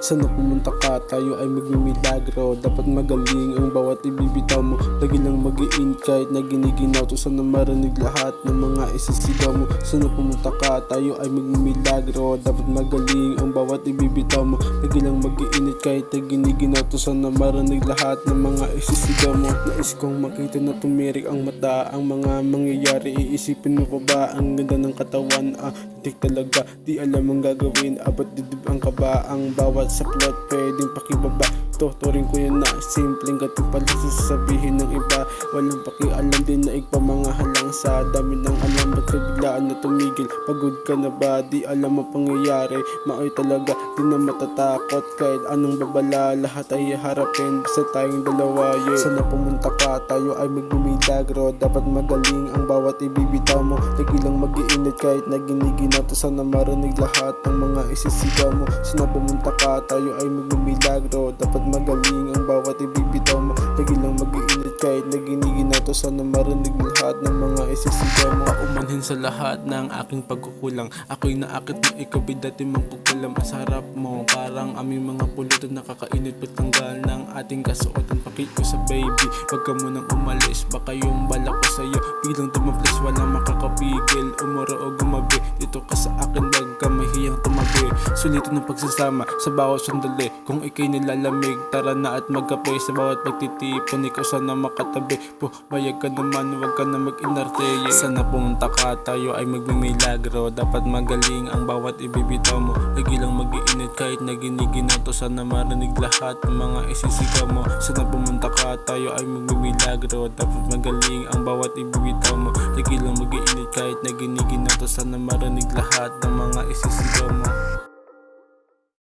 Sana pumunta ka, tayo ay magmimilagro. Dapat magaling ang bawat ibibitaw mo. Lagi lang mag-iin kahit na giniginaw to. Sana marinig lahat ng mga isisigaw mo. Sana pumunta ka, tayo ay magmimilagro. Dapat magaling ang bawat ibibitaw mo. Lagi lang mag-iinit kahit na giniginaw to. Sana marinig lahat ng mga isisigaw mo. Nais kong makita na tumirik ang mata. Ang mga mangyayari, iisipin mo pa ba? Ang ganda ng katawan, titik talaga. Di alam ang gagawin, abot didib ang kaba. Ang bawat sa plot pwedeng pakibaba. Tuturing ko yun na simpleng gating pala sasabihin ng iba. Walang pakialam din na mga halang sa dami ng alam. Ba't biglaan na tumigil? Pagod ka na ba? Di alam ang pangyayari. Maoy talaga, di na matatakot. Kahit anong babala, lahat ay harapin. Basta tayong dalawa, yeah. Sana pumunta ka, tayo ay magmimilagro. Dapat magaling ang bawat ibibitaw mo. Lagi lang mag-iinit kahit na giniginaw to. Sana marinig lahat ng mga isisigaw mo. Sana pumunta ka, tayo ay magmimilagro. Dapat magaling ang bawat ibibitaw mo. Lagi lang mag-iinit kahit na giniginaw to. Sana marinig lahat ng mga isisigaw mo. Paumanhin sa lahat ng aking pagkukulang. Ako'y naakit mo, ikaw ay dati mangkukulam. Ang sarap mo, parang aming mga pulutan. Nakakainit patanggal ng ating kasuotan. Pakit ko sa baby, wag ka munang umalis. Baka yung balak ko sa'yo biglang tumaplas, walang makakapigil. Umuro o gumabi, dito ka sa akin, wag ka mahiyang tumabi. Sulitin ng pagsasama sa bawat sandali. Kung ikay nilalamig, tara na at magkape. Sa bawat pagtitipon, ikaw sana makatabi. Pumayag ka naman, wag ka na mag-inarte, yeah. Sana pumunta ka, tayo ay magmimilagro. Dapat magaling ang bawat ibibitaw mo. Lagi lang mag-iinit kahit na giniginaw to. Sana marinig lahat ng mga isisigaw mo. Sana pumunta ka, tayo ay magmimilagro. Dapat magaling ang bawat ibibitaw mo. Lagi lang mag-iinit kahit na giniginaw to. Sana marinig lahat ng mga isisigaw mo.